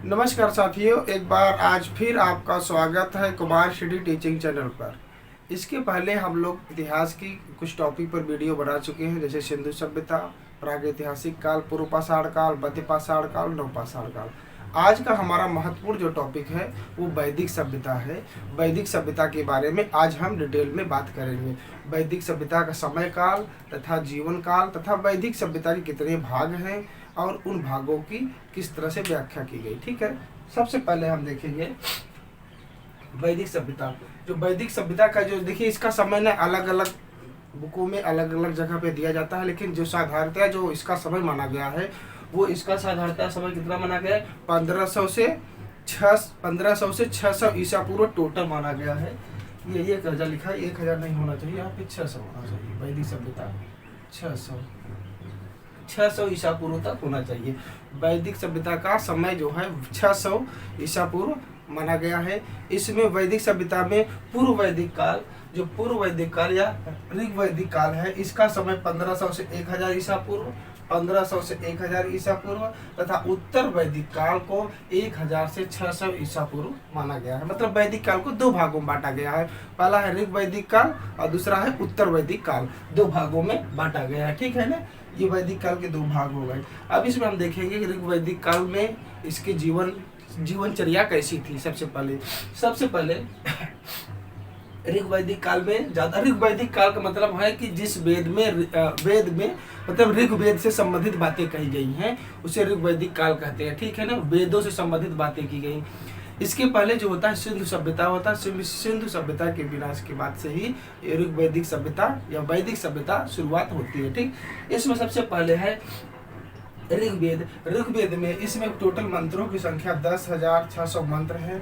नमस्कार साथियों, एक बार आज फिर आपका स्वागत है कुमार स्टडी टीचिंग चैनल पर। इसके पहले हम लोग इतिहास की कुछ टॉपिक पर वीडियो बना चुके हैं, जैसे सिंधु सभ्यता, प्रागैतिहासिक काल, पूर्व पाषाण काल, मध्य पाषाण काल, नव पाषाण काल। आज का हमारा महत्वपूर्ण जो टॉपिक है वो वैदिक सभ्यता है। वैदिक सभ्यता के बारे में आज हम डिटेल में बात करेंगे। वैदिक सभ्यता का समय काल तथा जीवन काल तथा वैदिक सभ्यता के कितने भाग हैं और उन भागों की किस तरह से व्याख्या की गई। ठीक है, सबसे पहले हम देखेंगे वैदिक सभ्यता। जो वैदिक सभ्यता का जो देखिए, इसका समय ना अलग अलग बुकों में अलग अलग जगह पे दिया जाता है, लेकिन जो साधारणतः जो इसका समय माना गया है वो इसका साधारणतः समय कितना माना गया है, 1500 से 600 ईसा पूर्व टोटल माना गया है। ये 1000 लिखा है, 1000 नहीं होना चाहिए, यहाँ पे 600 होना चाहिए। वैदिक सभ्यता 600 ईसा पूर्व तक होना चाहिए। वैदिक सभ्यता का समय जो है 600 ईसा पूर्व माना गया है। इसमें वैदिक सभ्यता में पूर्व वैदिक काल, जो पूर्व वैदिक काल या ऋग वैदिक काल है, इसका समय 1500 से 1000 ईसा पूर्व, 1500 से 1000 ईसा पूर्व तथा उत्तर वैदिक काल को 1000 से 600 ईसा पूर्व माना गया है। मतलब वैदिक काल को दो भागों में बांटा गया है। पहला है ऋग वैदिक काल और दूसरा है उत्तर वैदिक काल। दो भागों में बांटा गया है। ठीक है ना, ये वैदिक काल के दो भाग हो गए। अब इसमें हम देखेंगे कि ऋग वैदिक काल में इसके जीवनचर्या कैसी थी। सबसे पहले ऋग वैदिक काल में ज्यादा, ऋग वैदिक काल का मतलब है कि जिस वेद में मतलब ऋग वेद से संबंधित बातें कही गई हैं उसे ऋग वैदिक काल कहते हैं। ठीक है ना, वेदों से संबंधित बातें की गई। इसके पहले जो होता है सिंधु सभ्यता होता है। सिंधु सभ्यता के विनाश के बाद से ही ऋग वैदिक सभ्यता या वैदिक सभ्यता शुरुआत होती है। ठीक, इसमें सबसे पहले है ऋग्वेद। ऋग्वेद में इसमें टोटल मंत्रों की संख्या 10,600 मंत्र है,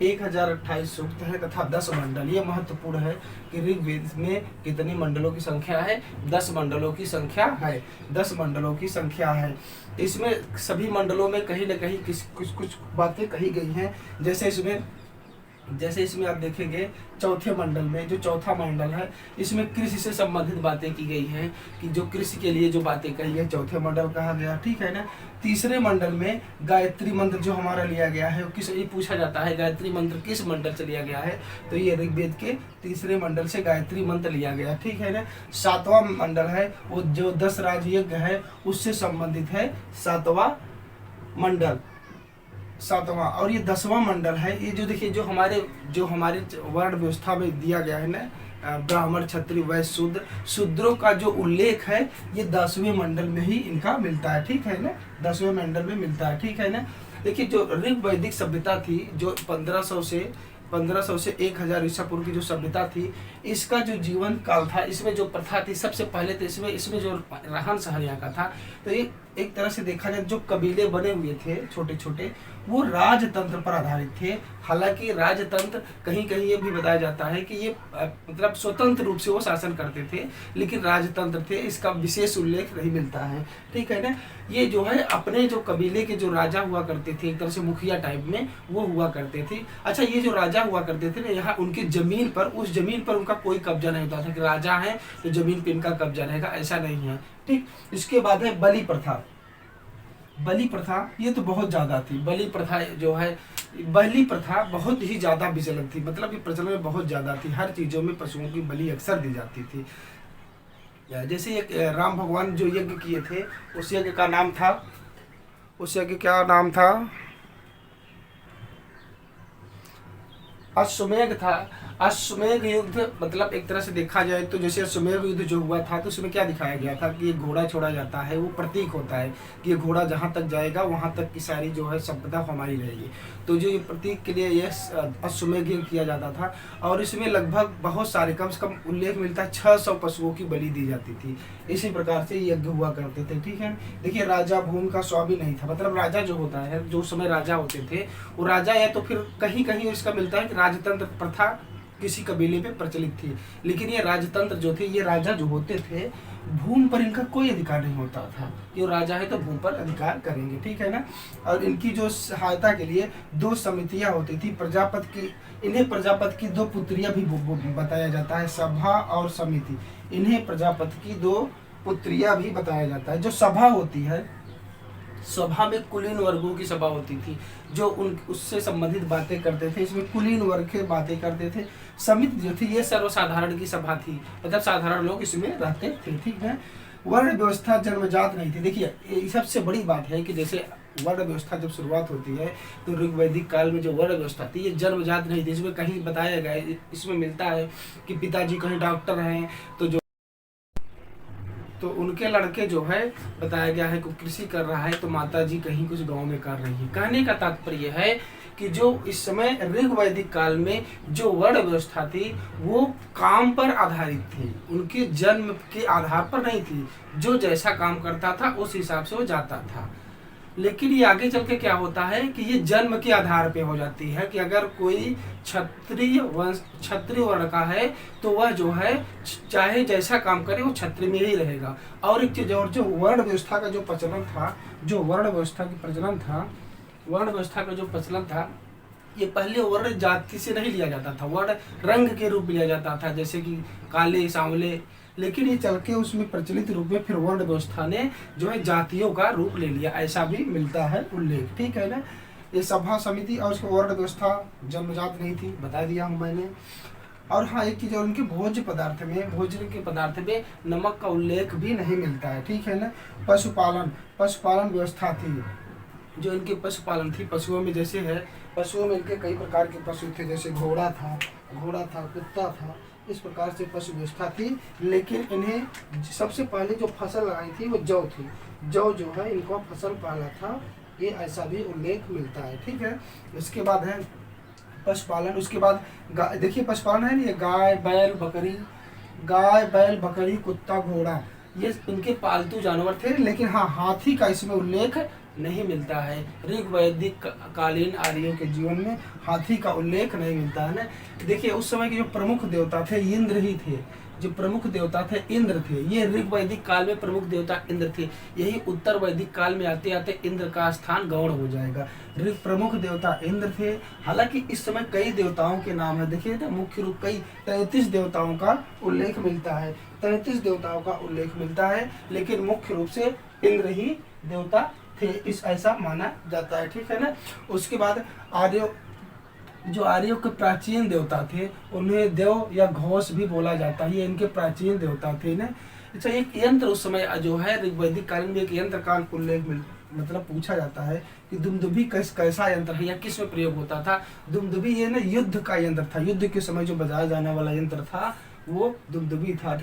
1028 सूक्त है तथा 10 मंडल। ये महत्वपूर्ण है कि ऋग्वेद में कितने मंडलों की संख्या है, 10 मंडलों की संख्या है। 10 मंडलों की संख्या है। इसमें सभी मंडलों में कहीं न कहीं कुछ बातें कही गई हैं। जैसे इसमें आप देखेंगे चौथे मंडल में, जो चौथा मंडल है, इसमें कृषि से संबंधित बातें की गई हैं कि जो कृषि के लिए जो बातें कही है चौथे मंडल कहा गया। ठीक है ना। तीसरे मंडल में गायत्री मंत्र जो हमारा लिया गया है, ये पूछा जाता है गायत्री मंत्र किस मंडल से लिया गया है, तो ये ऋग्वेद के तीसरे मंडल से गायत्री मंत्र लिया गया। ठीक है ना। सातवां मंडल है वो जो 10 राजयज्ञ है उससे संबंधित है, सातवां मंडल, सातवां। और ये 10वां मंडल है, ये जो देखिए जो हमारे वर्ण व्यवस्था में दिया गया है ना, ब्राह्मण, क्षत्रिय, वैश्य, शूद्रों का जो उल्लेख है ये 10वें मंडल में ही इनका मिलता है। ठीक है ना, 10वें मंडल में मिलता है। ठीक है ना। देखिए जो ऋग वैदिक सभ्यता थी, जो 1500 से 1000 ईसा पूर्व की जो सभ्यता थी, इसका जो जीवन काल था, इसमें जो प्रथा थी, सबसे पहले तो इसमें जो रहन सहन यहाँ का था, तो ये एक तरह से देखा जाए जो कबीले बने हुए थे छोटे छोटे, वो राजतंत्र पर आधारित थे। हालांकि राजतंत्र कहीं कहीं ये भी बताया जाता है कि ये मतलब स्वतंत्र रूप से वो शासन करते थे, लेकिन राजतंत्र थे, इसका विशेष उल्लेख नहीं मिलता है। ठीक है ना। ये जो है अपने जो कबीले के जो राजा हुआ करते थे, एक तरह से मुखिया टाइप में वो हुआ करते थे। अच्छा, ये जो राजा हुआ करते थे ना, यहाँ उनकी जमीन पर, उस जमीन पर उनका कोई कब्जा नहीं होता था कि राजा है तो जमीन पे इनका कब्जा रहेगा, ऐसा नहीं है। ठीक, इसके बाद है बलि प्रथा। बलि प्रथा ये तो बहुत ज्यादा थी। बलि प्रथा जो है, बलि प्रथा बहुत ही ज्यादा विचलन थी, मतलब ये प्रचलन में बहुत ज्यादा थी। हर चीजों में पशुओं की बलि अक्सर दी जाती थी। जैसे एक राम भगवान जो यज्ञ किए थे, उस यज्ञ का नाम था, उस यज्ञ क्या नाम था, अश्वमेध था। अश्वमेध युद्ध मतलब एक तरह से देखा जाए तो जैसे अश्वमेध युद्ध जो हुआ था, तो उसमें क्या दिखाया गया था कि ये घोड़ा छोड़ा जाता है, वो प्रतीक होता है कि ये घोड़ा जहाँ तक जाएगा वहाँ तक की सारी जो है संपदा हमारी रहेगी। तो जो ये प्रतीक के लिए ये अश्वमेध यज्ञ किया जाता था, और इसमें लगभग बहुत सारे, कम से कम उल्लेख मिलता है 600 पशुओं की बलि दी जाती थी। इसी प्रकार से यज्ञ हुआ करते थे। ठीक है। देखिए राजा भूमि का स्वामी नहीं था, मतलब राजा जो होता है, जो समय राजा होते थे वो राजा, या तो फिर कहीं कहीं इसका मिलता है कि राजतंत्र प्रथा किसी कबीले में प्रचलित थी, लेकिन ये राजतंत्र जो थे, ये राजा जो होते थे, भूमि पर इनका कोई अधिकार नहीं होता था। ये राजा है तो भूमि पर अधिकार करेंगे। ठीक है ना। और इनकी जो सहायता के लिए 2 समितियां होती थी, प्रजापति की, इन्हें प्रजापति की 2 पुत्रियां भी बताया जाता है, सभा और समिति। इन्हें प्रजापति की 2 पुत्रियां भी बताया जाता है। जो सभा होती है, सभा में कुलीन वर्गों की सभा होती थी, जो उन उससे संबंधित बातें करते थे। इसमें कुलीन वर्ग के बातें करते थे। समिति जो थी ये सर्वसाधारण की सभा थी, मतलब साधारण लोग इसमें रहते थे, ठीक है। वर्ण व्यवस्था जन्मजात नहीं थी। देखिए ये सबसे बड़ी बात है कि जैसे वर्ण व्यवस्था जब शुरुआत होती है तो ऋग्वैदिक काल में जो वर्ण व्यवस्था थी ये जन्मजात नहीं थी। इसमें कहीं बताया गया, इसमें मिलता है कि पिताजी कहीं डॉक्टर हैं तो उनके लड़के जो है बताया गया है कि कृषि कर रहा है, तो माताजी कहीं कुछ गांव में कर रही है। कहने का तात्पर्य है कि जो इस समय ऋग्वैदिक काल में जो वर्ण व्यवस्था थी वो काम पर आधारित थी, उनके जन्म के आधार पर नहीं थी। जो जैसा काम करता था उस हिसाब से वो जाता था। लेकिन ये आगे चल के क्या होता है कि ये जन्म के आधार पे हो जाती है कि अगर कोई क्षत्रिय वर्ण का है तो वह जो है चाहे जैसा काम करे वो क्षत्रिय में ही रहेगा। और एक चीज और, जो वर्ण व्यवस्था का जो प्रचलन था, वर्ण व्यवस्था का जो प्रचलन था, ये पहले वर्ण जाति से नहीं लिया जाता था, वर्ण रंग के रूप लिया जाता था, जैसे कि काले सांवले। लेकिन ये चल के उसमें प्रचलित रूप में फिर वर्ण व्यवस्था ने जो है जातियों का रूप ले लिया, ऐसा भी मिलता है उल्लेख, ठीक है ना। ये सभा समिति और उसकी वर्ण व्यवस्था जन्मजात नहीं थी, बता दिया हूँ मैंने। और हाँ एक चीज और, उनके भोज्य पदार्थ में नमक का उल्लेख भी नहीं मिलता है, ठीक है ना। पशुपालन व्यवस्था थी, जो इनके पशुपालन थी, पशुओं में जैसे है, पशुओं में इनके कई प्रकार के पशु थे, जैसे घोड़ा था, कुत्ता था, इस प्रकार से पशु व्यवस्था थी। लेकिन इन्हें सबसे पहले जो फसल लगाई थी वो जौ थी, जौ जो है इनको फसल पाला था, ये ऐसा भी उल्लेख मिलता है, ठीक है। इसके बाद है पशुपालन। उसके बाद देखिए पशुपालन है नहीं, गाय बैल बकरी कुत्ता घोड़ा, ये इनके पालतू जानवर थे। लेकिन हाँ हाथी का इसमें उल्लेख नहीं मिलता है। ऋग्वैदिक कालीन आर्यों के जीवन में हाथी का उल्लेख नहीं मिलता है ना। देखिए उस समय के जो प्रमुख देवता थे इंद्र ही थे, जो प्रमुख देवता थे इंद्र थे। ये ऋग्वैदिक काल में प्रमुख देवता इंद्र थे, यही उत्तर वैदिक काल में आते आते इंद्र का स्थान गौण हो जाएगा। ऋग प्रमुख देवता इंद्र थे। हालांकि इस समय कई देवताओं के नाम है, देखिए ना, मुख्य रूप कई 33 देवताओं का उल्लेख मिलता है, 33 देवताओं का उल्लेख मिलता है, लेकिन मुख्य रूप से इंद्र ही देवता थे, इस ऐसा माना जाता है, ठीक है ना। उसके बाद आर्यों के प्राचीन देवता थे, उन्हें देव या घोष भी बोला जाता है, ये इनके प्राचीन देवता थे ना। अच्छा एक यंत्र उस समय जो है ऋग्वैदिक काल में एक यंत्र का उल्लेख मतलब पूछा जाता है कि दुमदुभी कैसा यंत्र है या किस में प्रयोग होता था। दुमदुभी ये ना युद्ध का यंत्र था, युद्ध के समय जो बजाया जाने वाला यंत्र था वो दुमदुभी था।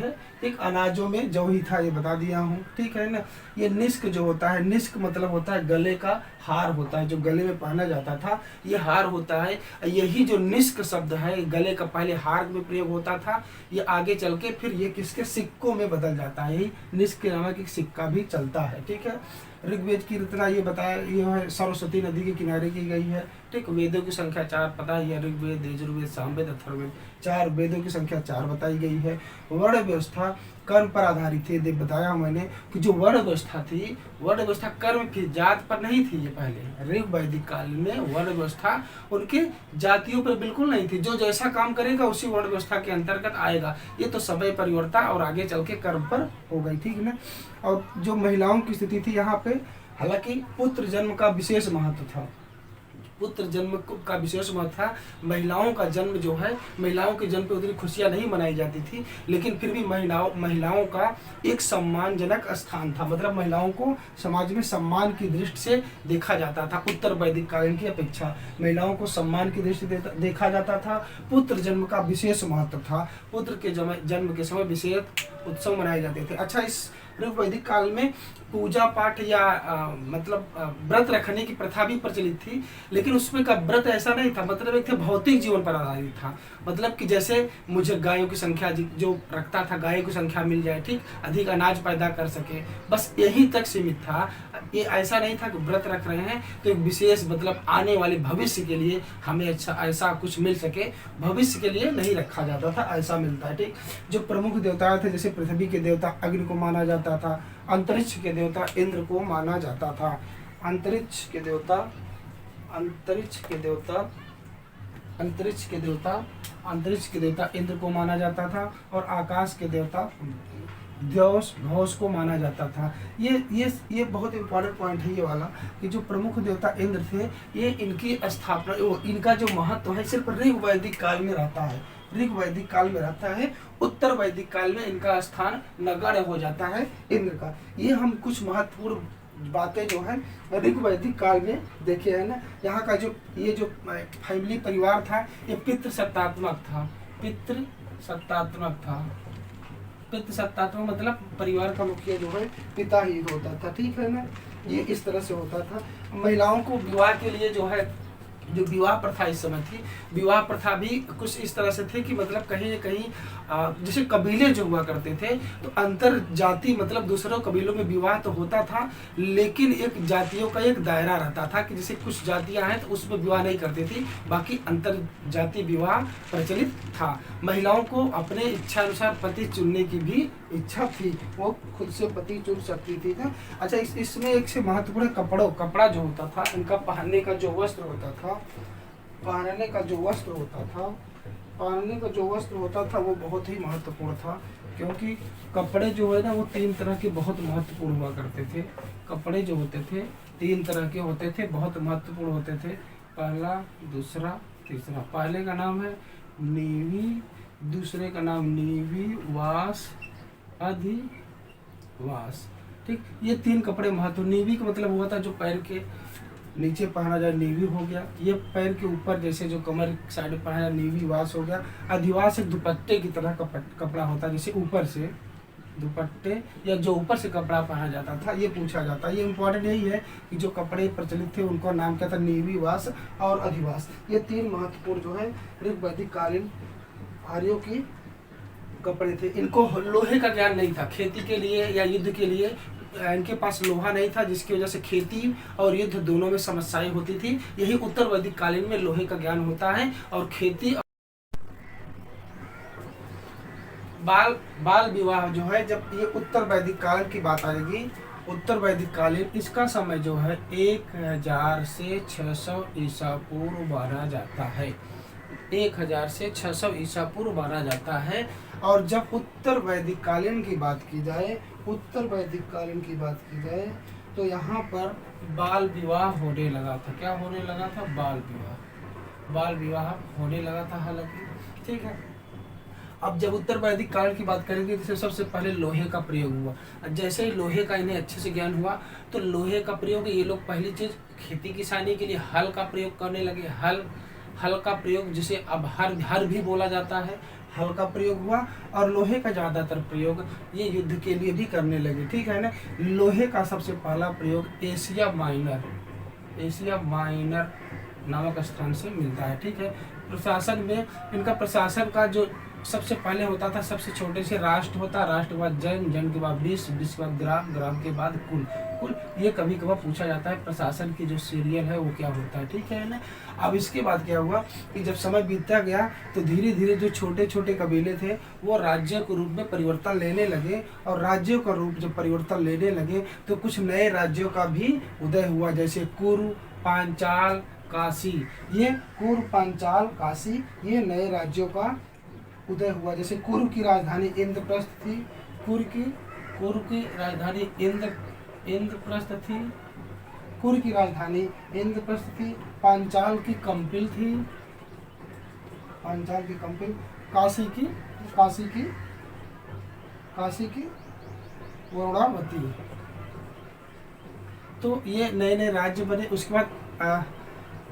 एक अनाजों में जौ ही था, ये बता दिया हूँ, ठीक है ना। ये निष्क जो होता है, निष्क मतलब होता है गले का हार होता है, जो गले में पहना जाता था, ये हार होता है। यही जो निष्क शब्द है गले का पहले हार में प्रयोग होता था, ये आगे चल के फिर ये किसके सिक्कों में बदल जाता है, यही निष्क नामक एक सिक्का भी चलता है, ठीक है। ऋग्वेद की रचना ये बताया, ये है सरस्वती नदी के किनारे की गई है, ठीक। वेदों की संख्या 4 पता है, ऋग्वेद यजुर्वेद सामवेद अथर्ववेद, 4 वेदों की संख्या 4 बताई गई है। वर्ण व्यवस्था कर्म पर आधारित थी, देख बताया मैंने कि जो वर्ण व्यवस्था थी, वर्ण व्यवस्था कर्म की जात पर नहीं थी। ये पहले ऋग्वैदिक काल में वर्ण व्यवस्था उनके जातियों पर बिल्कुल नहीं थी, जो जैसा काम करेगा उसी वर्ण व्यवस्था के अंतर्गत आएगा। ये तो समय परिवर्तन और आगे चल के कर्म पर हो गई, ठीक है ना। और जो महिलाओं की स्थिति थी यहाँ पे, हालांकि पुत्र जन्म का विशेष महत्व था, पुत्र जन्म का विशेष महत्व था। महिलाओं का जन्म जो है, महिलाओं के जन्म पे उतनी खुशियां नहीं मनाई जाती थी, लेकिन फिर भी महिलाओं का एक सम्मानजनक स्थान था, मतलब महिलाओं को समाज में सम्मान की दृष्टि से देखा जाता था। उत्तर वैदिक कालीन की अपेक्षा महिलाओं को सम्मान की दृष्टि से देखा जाता था। पुत्र जन्म का विशेष महत्व था, पुत्र के जन्म के समय विशेष उत्सव मनाए जाते थे। अच्छा इस ऋग्वैदिक काल में पूजा पाठ या मतलब व्रत रखने की प्रथा भी प्रचलित थी, लेकिन उसमें का व्रत ऐसा नहीं था, मतलब एक भौतिक जीवन पर आधारित था। मतलब कि जैसे मुझे गायों की संख्या जो रखता था, गायों की संख्या मिल जाए, ठीक, अधिक अनाज पैदा कर सके, बस यही तक सीमित था। ये ऐसा नहीं था कि व्रत रख रहे हैं तो एक विशेष मतलब आने वाले भविष्य के लिए हमें अच्छा ऐसा कुछ मिल सके, भविष्य के लिए नहीं रखा जाता था, ऐसा मिलता है, ठीक। जो प्रमुख देवता थे, जैसे पृथ्वी के देवता अग्नि को माना जाता था, अंतरिक्ष के देवता इंद्र को माना जाता था, अंतरिक्ष के देवता इंद्र को माना जाता था, और आकाश के देवता द्यौस घोष को माना जाता था। ये बहुत इंपॉर्टेंट पॉइंट है ये वाला, कि जो प्रमुख देवता इंद्र थे, ये इनकी स्थापना, इनका जो महत्व है सिर्फ ऋग वैदिक काल में रहता है, ऋग वैदिक काल में रहता है। उत्तर वैदिक काल में इनका स्थान नगण्य हो जाता है इंद्र का। ये हम कुछ महत्वपूर्ण बातें जो है ऋग वैदिक काल में देखे है ना। यहाँ का जो ये जो फैमिली परिवार था, ये पितृ सत्तात्मक था, पितृ सत्तात्मक था। पितृ सत्तात्मक मतलब परिवार का मुखिया जो है पिता ही होता था, ठीक है ना। ये इस तरह से होता था। महिलाओं को विवाह के लिए जो है, जो विवाह प्रथा इस समय थी, विवाह प्रथा भी कुछ इस तरह से थे कि मतलब कहीं न कहीं जैसे कबीले जो हुआ करते थे, तो अंतर जाति मतलब दूसरों कबीलों में विवाह तो होता था, लेकिन एक जातियों का एक दायरा रहता था कि जैसे कुछ जातियां हैं तो उसमें विवाह नहीं करती थी, बाकी अंतर जाति विवाह प्रचलित था। महिलाओं को अपने इच्छा अनुसार पति चुनने की भी इच्छा थी, वो खुद से पति चुन सकती थी ना। अच्छा, इसमें एक से महत्वपूर्ण कपड़ा जो होता था, इनका पहनने का जो वस्त्र होता था, पहनने का जो वस्त्र होता था वो बहुत ही महत्वपूर्ण था, क्योंकि कपड़े जो है ना वो 3 तरह के बहुत महत्वपूर्ण हुआ करते थे। कपड़े जो होते थे 3 तरह के होते थे, बहुत महत्वपूर्ण होते थे। पहला, दूसरा, तीसरा। पहले का नाम है नीवी, दूसरे का नाम नीवी, वास, अधिवास, ठीक। ये 3 कपड़े महत्व। नीवी का मतलब हुआ था जो पैर के नीचे पहना जाए, नीवी हो गया। ये पैर के ऊपर जैसे जो कमर साइड पहना जाए, नीवी वास हो गया। अधिवास एक दुपट्टे की तरह का कपड़ा होता है, जैसे ऊपर से दुपट्टे या जो ऊपर से कपड़ा पहना जाता था, ये पूछा जाता है। ये इंपॉर्टेंट यही है कि जो कपड़े प्रचलित थे उनका नाम क्या था, नीवी, वास और अधिवास। ये 3 महत्वपूर्ण जो है ऋग वैदिक कालीन आर्यों की कपड़े थे। इनको लोहे का ज्ञान नहीं था, खेती के लिए या युद्ध के लिए इनके पास लोहा नहीं था, जिसकी वजह से खेती और युद्ध दोनों में समस्याएं होती थी। यही उत्तर वैदिक कालीन में लोहे का ज्ञान होता है और खेती। बाल विवाह जो है, जब ये उत्तर वैदिक काल की बात आएगी, उत्तर वैदिक कालीन, इसका समय जो है 1000 से 600 ईसा पूर्व माना जाता है। 1000 से 600 ईसा पूर्व माना जाता है। और जब उत्तर वैदिक कालीन की बात की जाए, उत्तर वैदिक कालीन की बात की जाए, तो यहाँ पर बाल विवाह होने लगा था। क्या होने लगा था? बाल विवाह होने लगा था, हालांकि, ठीक है। अब जब उत्तर वैदिक काल की बात करेंगे तो सबसे पहले लोहे का प्रयोग हुआ। जैसे ही लोहे का इन्हें अच्छे से ज्ञान हुआ, तो लोहे का प्रयोग, ये लोग पहली चीज खेती किसानी के लिए हल का प्रयोग करने लगे। हल का प्रयोग, जिसे अब हर भी बोला जाता है, हल का प्रयोग हुआ। और लोहे का ज़्यादातर प्रयोग ये युद्ध के लिए भी करने लगे, ठीक है ना। लोहे का सबसे पहला प्रयोग एशिया माइनर नामक स्थान से मिलता है, ठीक है। प्रशासन में इनका प्रशासन का जो सबसे पहले होता था, सबसे छोटे से राष्ट्र होता, राष्ट्र के बाद जन के बाद विश्व के बाद ग्राम के बाद कुल। ये कभी कभार पूछा जाता है प्रशासन की जो सीरियल है वो क्या होता है, ठीक है ना। अब इसके बाद क्या हुआ कि जब समय बीतता गया तो धीरे धीरे जो छोटे छोटे कबीले थे वो राज्य के रूप में परिवर्तन लेने लगे। और राज्यों का रूप जब परिवर्तन लेने लगे तो कुछ नए राज्यों का भी उदय हुआ, जैसे कुरु, पांचाल, काशी। ये कुरु, पांचाल, काशी, ये नए राज्यों का उदय हुआ। जैसे कुरु की राजधानी इंद्रप्रस्थ थी, कुरु की राजधानी इंद्रप्रस्थ थी, कुरु की राजधानी इंद्रप्रस्थ थी। पांचाल की कंपिल थी, काशी की वरुणावती। तो ये नए नए राज्य बने। उसके बाद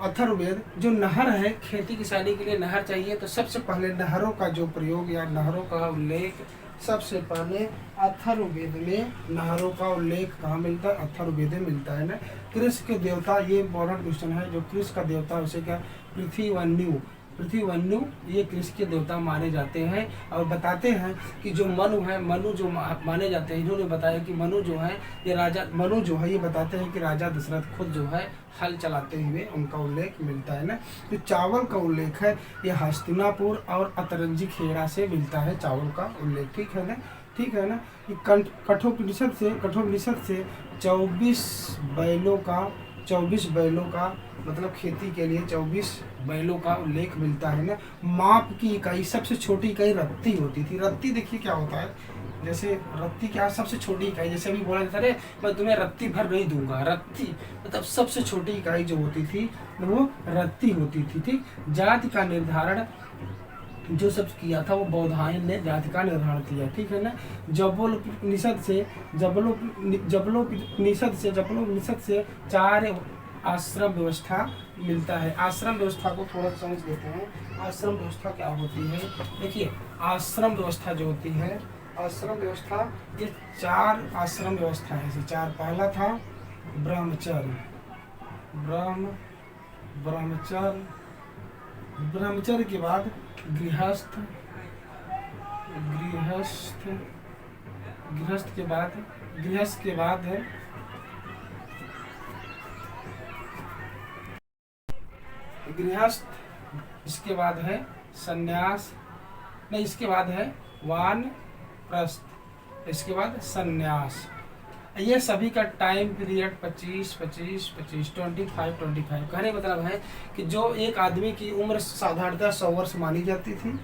अथर्ववेद, जो नहर है, खेती किसानी के लिए नहर चाहिए, तो सबसे पहले नहरों का जो प्रयोग या नहरों का उल्लेख सबसे पहले अथर्ववेद में, नहरों का उल्लेख कहाँ मिलता है? अथर्ववेद में मिलता है ना। कृषि के देवता, ये इम्पोर्टेंट क्वेश्चन है, जो कृषि का देवता है उसे क्या? पृथ्वीवन्यु ये कृषि के देवता माने जाते हैं। और बताते हैं कि जो मनु जो माने जाते हैं, इन्होंने बताया कि मनु जो है ये बताते हैं कि राजा दशरथ खुद जो है हल चलाते हुए उनका उल्लेख मिलता है ना। तो चावल का उल्लेख है, ये हस्तिनापुर और अतरंजी खेड़ा से मिलता है चावल का उल्लेख, ठीक है ना। कठोपनिषद से 24 बैलों का मतलब खेती के लिए 24 बैलों का उल्लेख मिलता है ना। माप की इकाई, सबसे छोटी इकाई रत्ती होती थी। रत्ती देखिए क्या होता है, जैसे रत्ती क्या सबसे छोटी इकाई, जैसे अभी बोला जाता है मैं तुम्हें रत्ती भर नहीं दूंगा, रत्ती मतलब सबसे छोटी इकाई जो होती थी वो रत्ती होती थी। ठीक, जाति का निर्धारण जो सब किया था वो बौधायन ने जाति का निर्धारण किया। ठीक है ना। जबलोपनिषद से 4 आश्रम व्यवस्था मिलता है। आश्रम व्यवस्था को थोड़ा समझ लेते हैं। आश्रम व्यवस्था क्या होती है? देखिए, आश्रम व्यवस्था जो होती है, आश्रम व्यवस्था ये 4 आश्रम व्यवस्था है। जैसे 4, पहला था ब्रह्मचर्य, ब्रह्मचर्य के बाद गृहस्थ के बाद है गृहस्थ, इसके बाद है सन्यास, नहीं इसके बाद है वानप्रस्थ, इसके बाद सन्यास। ये सभी का टाइम पीरियड 25 कहने मतलब है कि जो एक आदमी की उम्र साधारणतः 100 वर्ष मानी जाती थी।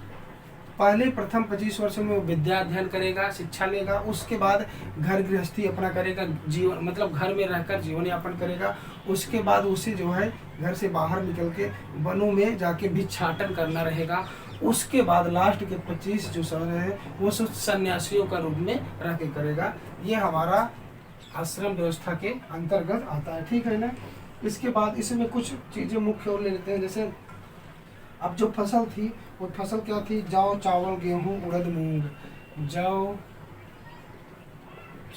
पहले प्रथम 25 वर्षों में वो विद्या अध्ययन करेगा, शिक्षा लेगा, उसके बाद घर गृहस्थी अपना करेगा, जीवन मतलब घर में रहकर जीवन यापन करेगा। उसके बाद उसे जो है घर से बाहर निकल के वनों में जाके भिक्षाटन करना रहेगा। उसके बाद लास्ट के 25 जो समय है वो सन्यासियों का रूप में रह के करेगा। ये हमारा आश्रम व्यवस्था के अंतर्गत आता है। ठीक है ना। इसके बाद इसमें कुछ चीजें मुख्य और ले लेते हैं। जैसे अब जो फसल थी वो फसल क्या थी? जौ, चावल, गेहूं, उड़द, मूंग। जौ,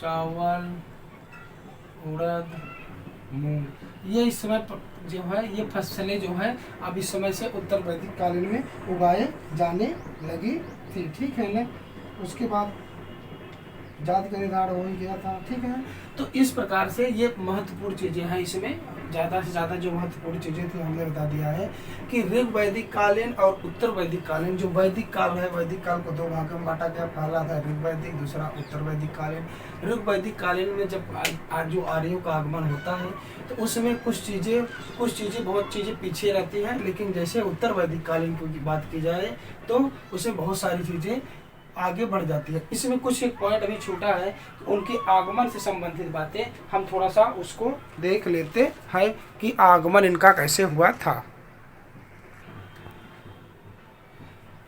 चावल, उड़द, मूंग, ये इस समय जो है ये फसलें जो है अब इस समय से उत्तर वैदिक कालीन में उगाए जाने लगी थी। ठीक है ना। उसके बाद जाति का निर्धारण हो ही गया था। ठीक है। तो इस प्रकार से ये महत्वपूर्ण चीजें हैं। इसमें ज़्यादा से ज़्यादा जो महत्वपूर्ण चीज़ें थी हमने बता दिया है कि ऋग वैदिक कालीन और उत्तर वैदिक कालीन। जो वैदिक काल है, वैदिक काल को 2 भागों में बांटा गया। पहला था ऋग वैदिक, दूसरा उत्तर वैदिक कालीन। ऋग वैदिक कालीन में जब जो आर्यों का आगमन होता है तो उसमें कुछ चीज़ें बहुत चीज़ें पीछे रहती हैं, लेकिन जैसे उत्तर वैदिक कालीन की बात की जाए तो उसमें बहुत सारी चीज़ें आगे बढ़ जाती है। इसमें कुछ एक पॉइंट अभी छूटा है, उनके आगमन से संबंधित बातें हम थोड़ा सा उसको देख लेते हैं कि आगमन इनका कैसे हुआ था।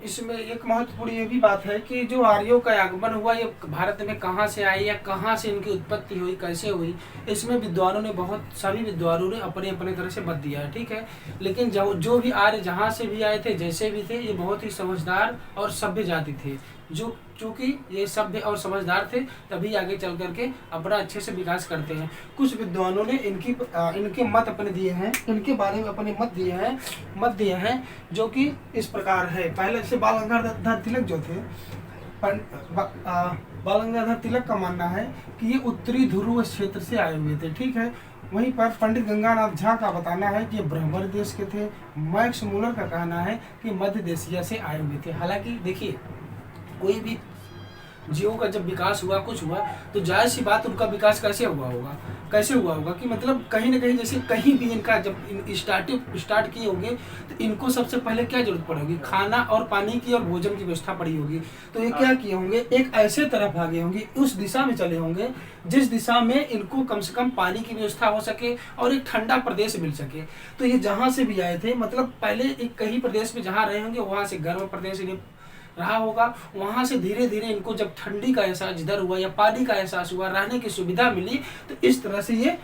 इसमें एक महत्वपूर्ण ये भी बात है कि जो आर्यों का आगमन हुआ ये भारत में कहाँ से आए या कहाँ से इनकी उत्पत्ति हुई, कैसे हुई, इसमें विद्वानों ने सभी विद्वानों ने अपने अपने तरह से मत दिया है। ठीक है। लेकिन जो भी आर्य जहाँ से भी आए थे, जैसे भी थे, ये बहुत ही समझदार और सभ्य जाति थे। जो चूँकि ये सभ्य और समझदार थे तभी आगे चल करके अपना अच्छे से विकास करते हैं। कुछ विद्वानों ने इनके मत अपने दिए हैं, इनके बारे में अपने मत दिए हैं जो कि इस प्रकार है। पहले से बाल गंगाधर तिलक जो थे, बाल गंगाधर तिलक का मानना है कि ये उत्तरी ध्रुव क्षेत्र से आए हुए थे। ठीक है। वहीं पर पंडित गंगानाथ झा का बताना है कि ये ब्राह्मण देश के थे। मैक्स मूलर का कहना है कि मध्य एशिया से आए हुए थे। हालांकि देखिए, कोई भी जीवों का जब विकास हुआ, कुछ हुआ, तो जाहिर सी बात उनका विकास कैसे हुआ होगा कि मतलब कहीं ना कहीं जैसे कहीं भी इनका जब स्टार्ट किए होंगे तो इनको सबसे पहले क्या जरूरत पड़ेगी? खाना और पानी की और भोजन की व्यवस्था पड़ी होगी। तो ये क्या किए होंगे? एक ऐसे तरफ भागे होंगे, उस दिशा में चले होंगे जिस दिशा में इनको कम से कम पानी की व्यवस्था हो सके और एक ठंडा प्रदेश मिल सके। तो ये जहाँ से भी आए थे, मतलब पहले एक कहीं प्रदेश में जहाँ रहे होंगे वहाँ से गर्म प्रदेश इन्हें रहा होगा, वहां से धीरे धीरे इनको जब ठंडी का एहसास जिधर हुआ या पानी का एहसास हुआ, रहने की सुविधा मिली, तो इस तरह से ये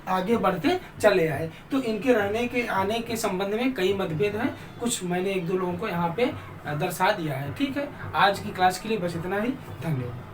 आगे बढ़ते चले आए। तो इनके रहने के आने के संबंध में कई मतभेद हैं, कुछ मैंने 1-2 लोगों को यहाँ पे दर्शा दिया है। ठीक है। आज की क्लास के लिए बस इतना ही। धन्यवाद।